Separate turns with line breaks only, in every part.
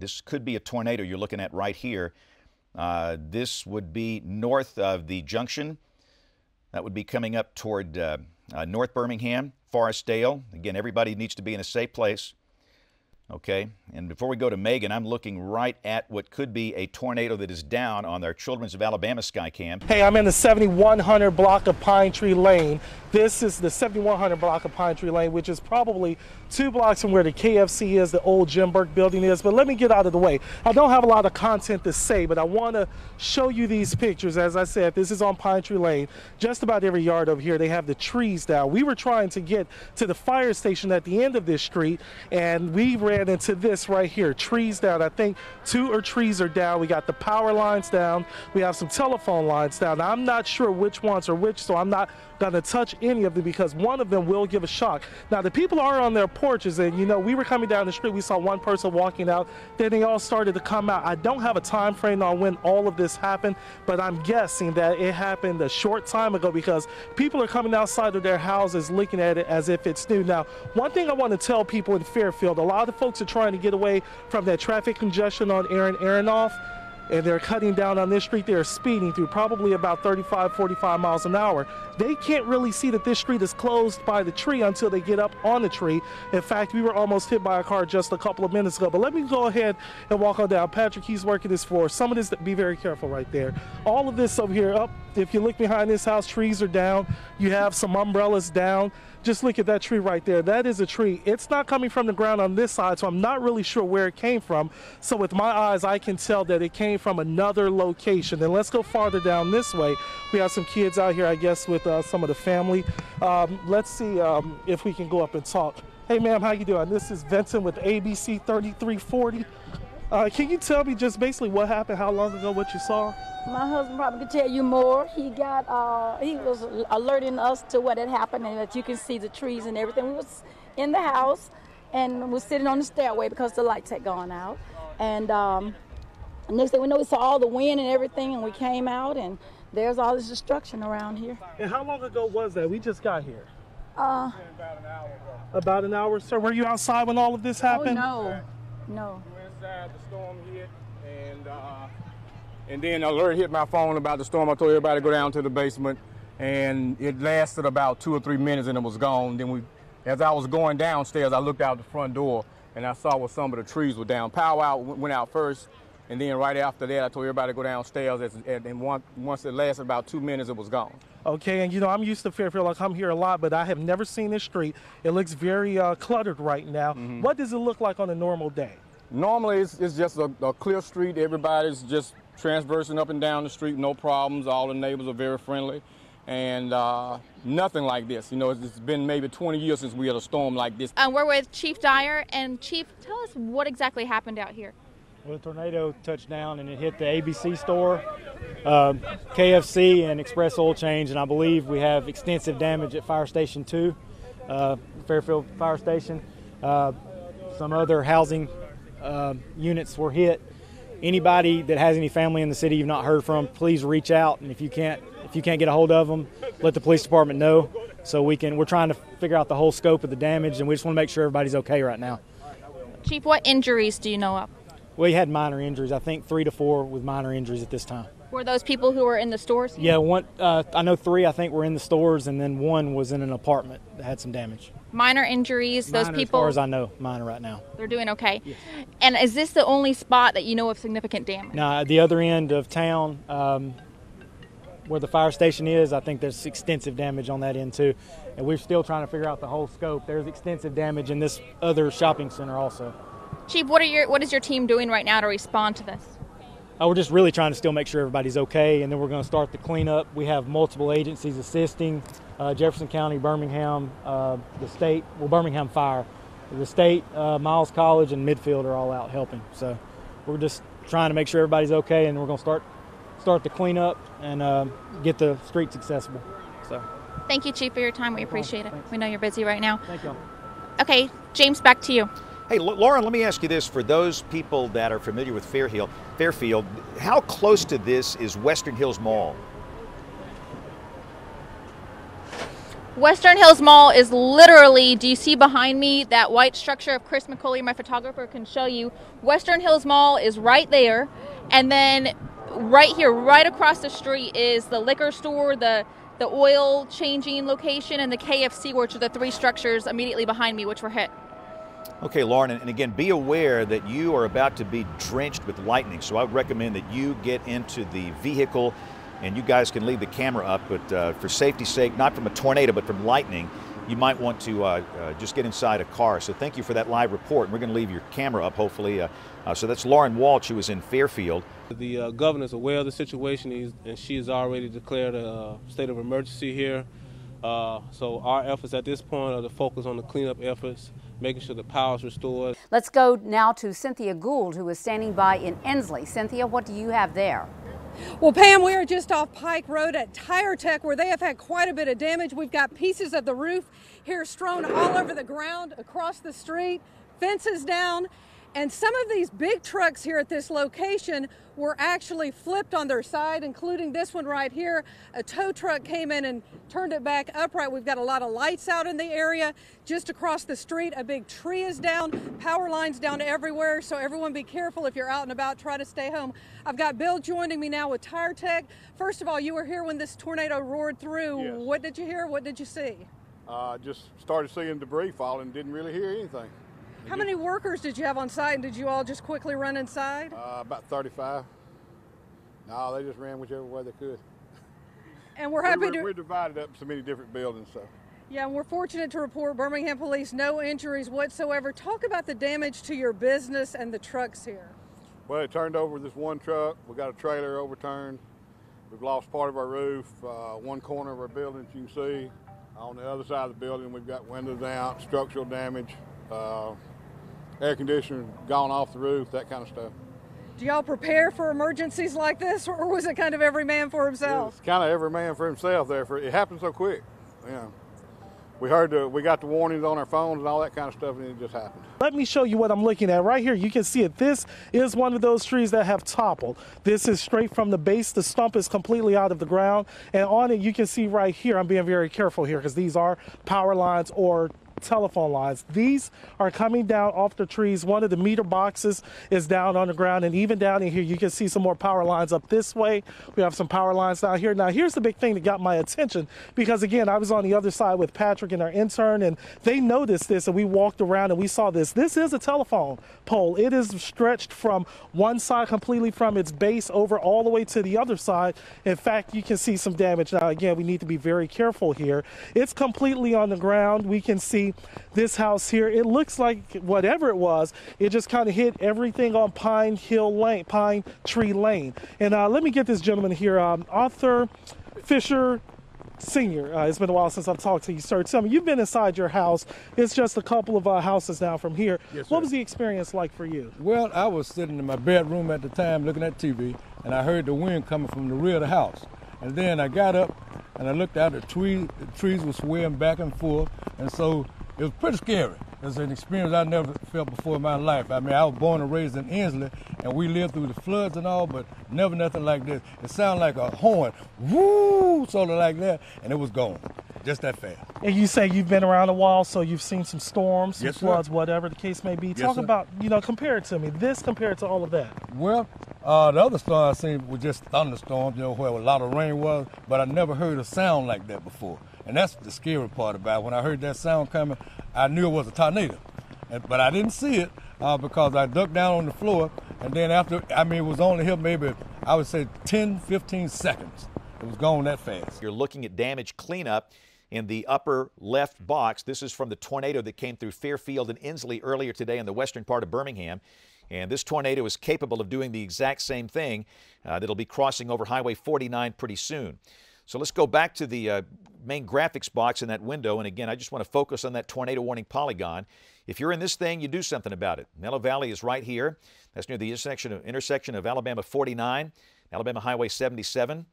This could be a tornado you're looking at right here. This would be north of the junction. That would be coming up toward North Birmingham, Forestdale. Again, everybody needs to be in a safe place. Okay, and before we go to Megan, I'm looking right at what could be a tornado that is down on our Children's of Alabama Skycam.
Hey, I'm in the 7100 block of Pine Tree Lane. This is the 7100 block of Pine Tree Lane, which is probably 2 blocks from where the KFC is, the old Jim Burke building is. But let me get out of the way. I don't have a lot of content to say, but I want to show you these pictures. As I said, this is on Pine Tree Lane. Just about every yard over here, they have the trees down. We were trying to get to the fire station at the end of this street, and we ran into this right here, trees down. I think 2 trees are down. We got the power lines down. We have some telephone lines down. Now, I'm not sure which ones are which, so I'm not going to touch any of them because one of them will give a shock. Now, the people are on their porches, and you know, we were coming down the street, we saw one person walking out, then they all started to come out. I don't have a time frame on when all of this happened, but I'm guessing that it happened a short time ago because people are coming outside of their houses looking at it as if it's new. Now, one thing I want to tell people in Fairfield, a lot of folks are trying to get away from that traffic congestion on Aaron Aronoff, and they're cutting down on this street. They're speeding through probably about 35, 45 miles an hour. They can't really see that this street is closed by the tree until they get up on the tree. In fact, we were almost hit by a car just a couple of minutes ago. But let me go ahead and walk on down. Patrick, he's working this floor. Some of this, be very careful right there. All of this over here, up, if you look behind this house, trees are down. You have some umbrellas down. Just look at that tree right there. That is a tree. It's not coming from the ground on this side, so I'm not really sure where it came from. So with my eyes, I can tell that it came from another location. Then let's go farther down this way. We have some kids out here, I guess, with some of the family. Let's see if we can go up and talk. Hey, ma'am, how you doing? This is Vincent with ABC 3340. Can you tell me just basically what happened, how long ago, what you saw?
My husband probably could tell you more. He was alerting us to what had happened and that you can see the trees and everything. We was in the house and was sitting on the stairway because the lights had gone out. And next thing we know, we saw all the wind and everything, and we came out and there's all this destruction around here.
And how long ago was that? We just got here.
About
an hour ago. About an hour, sir. Were you outside when all of this happened?
Oh, no.
We were inside, the storm hit, and then an alert hit my phone about the storm. I told everybody to go down to the basement, and it lasted about 2 or 3 minutes, and it was gone. Then as I was going downstairs, I looked out the front door, and I saw where some of the trees were down. Power out went out first, and then right after that, I told everybody to go downstairs, and once it lasted about 2 minutes, it was gone.
Okay, and you know, I'm used to Fairfield. I come here a lot, but I have never seen this street. It looks very cluttered right now. Mm-hmm. What does it look like on a normal day?
Normally, it's just a clear street. Everybody's just transversing up and down the street, no problems. All the neighbors are very friendly, and nothing like this. You know, it's been maybe 20 years since we had a storm like this.
We're with Chief Dyer, and Chief, tell us what exactly happened out here.
Well, the tornado touched down and it hit the ABC store, KFC, and Express Oil Change, and I believe we have extensive damage at Fire Station 2, Fairfield Fire Station. Some other housing units were hit. Anybody that has any family in the city you've not heard from, please reach out, and if you can't get a hold of them, let the police department know so we're trying to figure out the whole scope of the damage, and we just want to make sure everybody's okay right now.
Chief, what injuries do you know of?
We had minor injuries, I think 3 to 4 with minor injuries at this time.
Were those people who were in the stores?
Yeah, I know 3 I think were in the stores, and then 1 was in an apartment that had some damage.
Minor injuries, those
minor,
people?
As far as I know, minor right now.
They're doing okay?
Yes.
And is this the only spot that you know of significant damage?
No, at the other end of town, where the fire station is, I think there's extensive damage on that end too. And we're still trying to figure out the whole scope. There's extensive damage in this other shopping center also.
Chief, what is your team doing right now to respond to this?
We're just really trying to still make sure everybody's okay, and then we're going to start the cleanup. We have multiple agencies assisting, Jefferson County, Birmingham, the state, Birmingham Fire, the state, Miles College, and Midfield are all out helping. So we're just trying to make sure everybody's okay, and we're going to start the cleanup and get the streets accessible. So.
Thank you, Chief, for your time. We appreciate it.
Thanks.
We know you're busy right now.
Thank you.
Okay, James, back to you.
Hey, Lauren, let me ask you this. For those people that are familiar with Fairfield, how close to this is Western Hills Mall?
Western Hills Mall is literally, do you see behind me that white structure of Chris McCauley, my photographer, can show you. Western Hills Mall is right there. And then right here, right across the street is the liquor store, the oil changing location, and the KFC, which are the three structures immediately behind me, which were hit.
Okay, Lauren, and again, be aware that you are about to be drenched with lightning, so I would recommend that you get into the vehicle, and you guys can leave the camera up, but for safety's sake, not from a tornado, but from lightning, you might want to just get inside a car. So thank you for that live report. We're going to leave your camera up, hopefully. So that's Lauren Walsh, who was in Fairfield.
The governor is aware of the situation, and she has already declared a state of emergency here. So our efforts at this point are to focus on the cleanup efforts, making sure the power is restored.
Let's go now to Cynthia Gould, who is standing by in Ensley. Cynthia, what do you have there?
Well, Pam, we are just off Pike Road at Tire Tech, where they have had quite a bit of damage. We've got pieces of the roof here strewn all over the ground, across the street, fences down, and some of these big trucks here at this location were actually flipped on their side, including this one right here. A tow truck came in and turned it back upright. We've got a lot of lights out in the area. Just across the street, a big tree is down, power lines down everywhere, so everyone be careful if you're out and about. Try to stay home. I've got Bill joining me now with Tire Tech. First of all, you were here when this tornado roared through.
Yes.
What did you hear? What did you see?
Just started seeing debris falling, didn't really hear anything.
How many workers did you have on site, and did you all just quickly run inside?
About 35. No, they just ran whichever way they could.
And we're happy
we're divided up in so many different buildings, so.
Yeah, and we're fortunate to report Birmingham Police no injuries whatsoever. Talk about the damage to your business and the trucks here.
Well, it turned over this one truck. We got a trailer overturned. We've lost part of our roof, one corner of our building, as you can see. On the other side of the building, we've got windows out, structural damage, air conditioner gone off the roof, that kind of stuff.
Do y'all prepare for emergencies like this, or was it kind of every man for himself?
It's kind of every man for himself there. It happened so quick. Yeah. We got the warnings on our phones and all that kind of stuff, and it just happened.
Let me show you what I'm looking at right here. You can see it. This is one of those trees that have toppled. This is straight from the base. The stump is completely out of the ground. And on it, you can see right here, I'm being very careful here because these are power lines or telephone lines. These are coming down off the trees. One of the meter boxes is down on the ground, and even down in here you can see some more power lines up this way. We have some power lines down here. Now here's the big thing that got my attention, because again, I was on the other side with Patrick and our intern, and they noticed this, and we walked around and we saw this. This is a telephone pole. It is stretched from one side completely from its base over all the way to the other side. In fact, you can see some damage. Now again, we need to be very careful here. It's completely on the ground. We can see this house here. It looks like whatever it was, it just kind of hit everything on Pine Tree Lane. And let me get this gentleman here, Arthur Fisher Sr. It's been a while since I've talked to you, sir. Tell me, you've been inside your house. It's just a couple of houses now from here.
Yes, sir.
What was the experience like for you?
Well, I was sitting in my bedroom at the time looking at TV, and I heard the wind coming from the rear of the house. And then I got up and I looked out, the trees were swaying back and forth, and so it was pretty scary. It was an experience I never felt before in my life. I mean, I was born and raised in Ensley, and we lived through the floods and all, but never nothing like this. It sounded like a horn, woo, sort of like that, and it was gone, just that fast.
And you say you've been around a while, so you've seen some storms, some
Yes,
floods,
sir.
whatever the case may be.
Yes,
Talk
sir.
about, compare it to me. This compared to all of that.
Well, the other storm I seen was just thunderstorms, where a lot of rain was, but I never heard a sound like that before. And that's the scary part about it. When I heard that sound coming, I knew it was a tornado. But I didn't see it because I ducked down on the floor, and then after, it was only here maybe, I would say 10, 15 seconds. It was gone that fast.
You're looking at damage cleanup in the upper left box. This is from the tornado that came through Fairfield and Ensley earlier today in the western part of Birmingham. And this tornado is capable of doing the exact same thing. That'll be crossing over Highway 49 pretty soon. So let's go back to the main graphics box in that window. And again, I just want to focus on that tornado warning polygon. If you're in this thing, you do something about it. Nello Valley is right here. That's near the intersection of Alabama 49, Alabama Highway 77.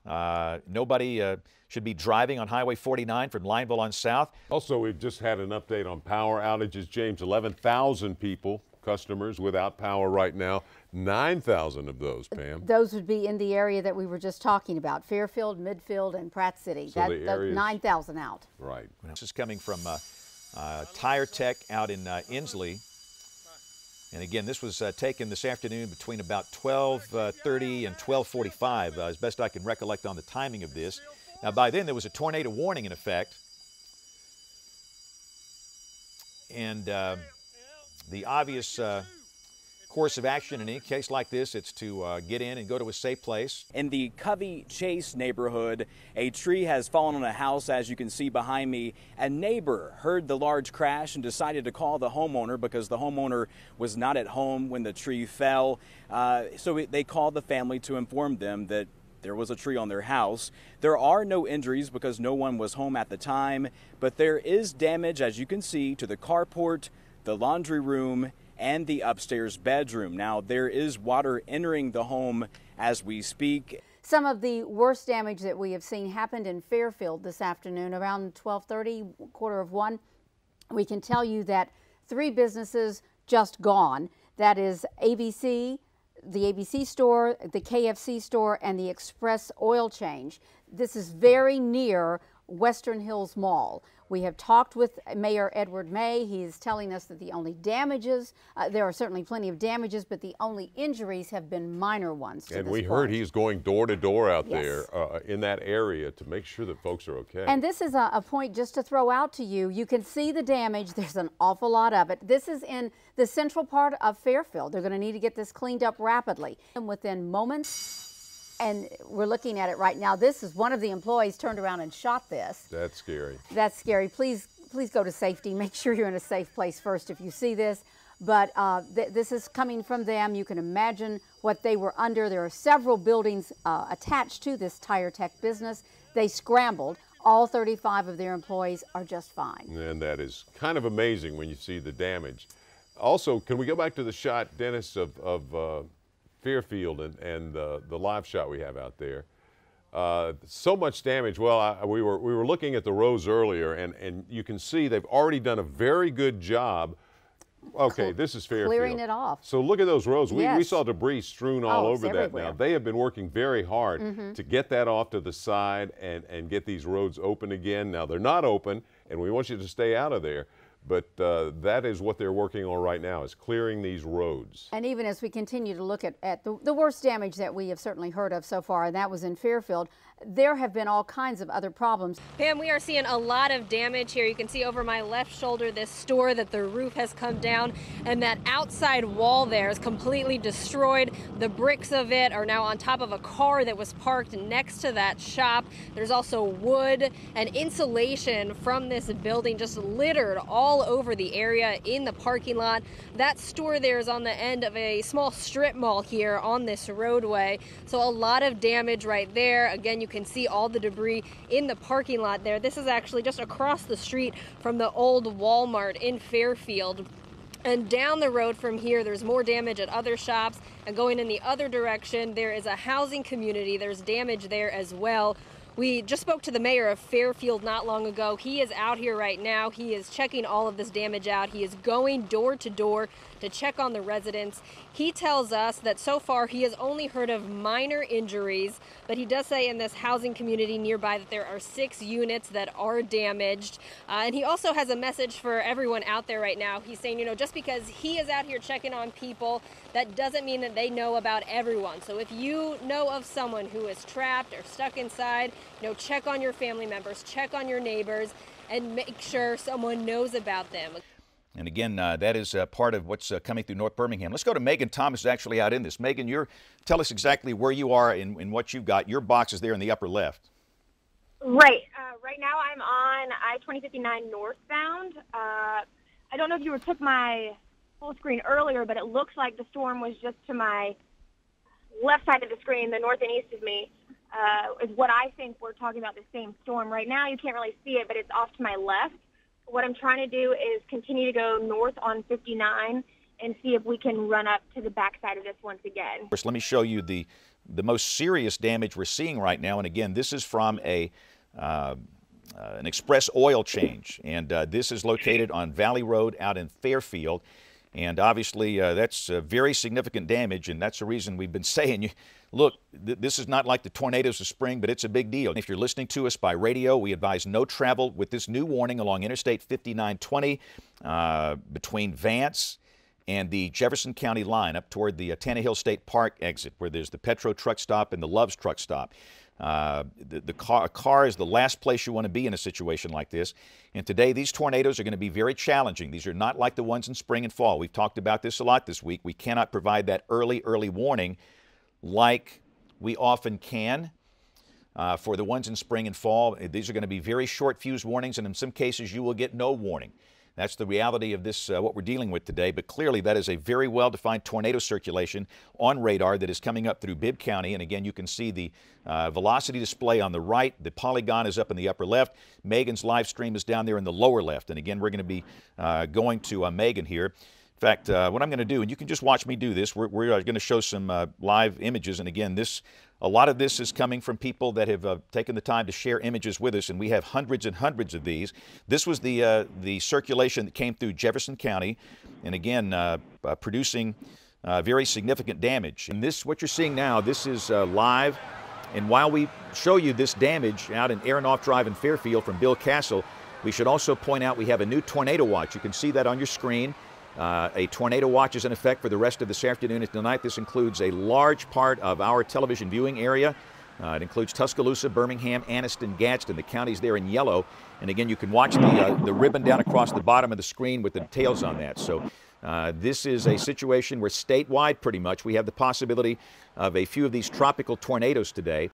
Nobody should be driving on Highway 49 from Lineville on south.
Also, we've just had an update on power outages, James. 11,000 people customers without power right now. 9,000 of those, Pam.
Those would be in the area that we were just talking about, Fairfield, Midfield, and Pratt City.
So the areas,
9,000 out.
Right.
This is coming from Tire Tech out in Inslee. And again, this was taken this afternoon between about 12:30 and 12:45, as best I can recollect on the timing of this. Now, by then, there was a tornado warning in effect. And the obvious course of action in any case like this, it's to get in and go to a safe place.
In the Covey Chase neighborhood, a tree has fallen on a house, as you can see behind me. A neighbor heard the large crash and decided to call the homeowner because the homeowner was not at home when the tree fell. So they called the family to inform them that there was a tree on their house. There are no injuries because no one was home at the time, but there is damage, as you can see, to the carport, the laundry room, and the upstairs bedroom. Now, there is water entering the home as we speak.
Some of the worst damage that we have seen happened in Fairfield this afternoon around 12:30, 12:45. We can tell you that 3 businesses just gone. That is ABC, the ABC store, the KFC store, and the Express Oil Change. This is very near Western Hills Mall. We have talked with Mayor Edward May. He is telling us that the only damages, there are certainly plenty of damages, but the only injuries have been minor ones.
And we heard he's going door to door out
Yes.
there in that area to make sure that folks are okay.
And this is a point just to throw out to you. You can see the damage. There's an awful lot of it. This is in the central part of Fairfield. They're going to need to get this cleaned up rapidly. And within moments, and we're looking at it right now. This is one of the employees turned around and shot this.
That's scary.
That's scary. Please go to safety. Make sure you're in a safe place first if you see this. But this is coming from them. You can imagine what they were under. There are several buildings attached to this Tire Tech business. They scrambled. All 35 of their employees are just fine.
And that is kind of amazing when you see the damage. Also, can we go back to the shot, Dennis, of Fairfield and the live shot we have out there? So much damage. Well, we were looking at the rows earlier, and you can see they've already done a very good job. Okay, this is Fairfield.
Clearing it off.
So look at those rows.
Yes.
We saw debris strewn all over that
everywhere.
now. They have been working very hard to get that off to the side and get these roads open again. Now, they're not open, and we want you to stay out of there. But that is what they're working on right now, is clearing these roads.
And even as we continue to look at the worst damage that we have certainly heard of so far, and that was in Fairfield, there have been all kinds of other problems.
Pam, we are seeing a lot of damage here. You can see over my left shoulder this store that the roof has come down, and that outside wall there is completely destroyed. The bricks of it are now on top of a car that was parked next to that shop. There's also wood and insulation from this building just littered all over the area in the parking lot. That store there is on the end of a small strip mall here on this roadway. So a lot of damage right there. Again, you can see all the debris in the parking lot there. This is actually just across the street from the old Walmart in Fairfield. And down the road from here, there's more damage at other shops. And going in the other direction, there is a housing community. There's damage there as well. We just spoke to the mayor of Fairfield not long ago. He is out here right now. He is checking all of this damage out. He is going door to door to check on the residents. He tells us that so far he has only heard of minor injuries, but he does say in this housing community nearby that there are 6 units that are damaged. And he also has a message for everyone out there right now. He's saying, just because he is out here checking on people, that doesn't mean that they know about everyone. So if you know of someone who is trapped or stuck inside, check on your family members, check on your neighbors, and make sure someone knows about them.
And again, that is part of what's coming through North Birmingham. Let's go to Megan Thomas, actually out in this. Megan, tell us exactly where you are and what you've got. Your box is there in the upper left.
Right. Right now I'm on I-2059 northbound. I don't know if you took my full screen earlier, but it looks like the storm was just to my left side of the screen, the north and east of me, is what I think we're talking about, the same storm. Right now you can't really see it, but it's off to my left. What I'm trying to do is continue to go north on 59 and see if we can run up to the backside of this once again.
First, let me show you the most serious damage we're seeing right now. And again, this is from an Express Oil Change. And this is located on Valley Road out in Fairfield. And obviously, that's very significant damage, and that's the reason we've been saying, look, this is not like the tornadoes of spring, but it's a big deal. If you're listening to us by radio, we advise no travel with this new warning along Interstate 5920 between Vance and the Jefferson County line up toward the Tannehill State Park exit, where there's the Petro truck stop and the Love's truck stop. A car is the last place you want to be in a situation like this. And today, these tornadoes are going to be very challenging. These are not like the ones in spring and fall. We've talked about this a lot this week. We cannot provide that early warning like we often can for the ones in spring and fall. These are going to be very short fuse warnings, and in some cases, you will get no warning. That's the reality of this, what we're dealing with today. But clearly, that is a very well-defined tornado circulation on radar that is coming up through Bibb County. And again, you can see the velocity display on the right. The polygon is up in the upper left. Megan's live stream is down there in the lower left. And again, we're going to be going to Megan here. In fact, what I'm going to do, and you can just watch me do this, we're going to show some live images. And again, a lot of this is coming from people that have taken the time to share images with us, and we have hundreds and hundreds of these. This was the circulation that came through Jefferson County, and again, producing very significant damage. And this, what you're seeing now, this is live. And while we show you this damage out in Aronoff Drive in Fairfield from Bill Castle, we should also point out we have a new tornado watch. You can see that on your screen. A tornado watch is in effect for the rest of this afternoon and tonight. This includes a large part of our television viewing area. It includes Tuscaloosa, Birmingham, Anniston, Gadsden. The counties there in yellow. And again, you can watch the ribbon down across the bottom of the screen with the details on that. So this is a situation where statewide, pretty much, we have the possibility of a few of these tropical tornadoes today.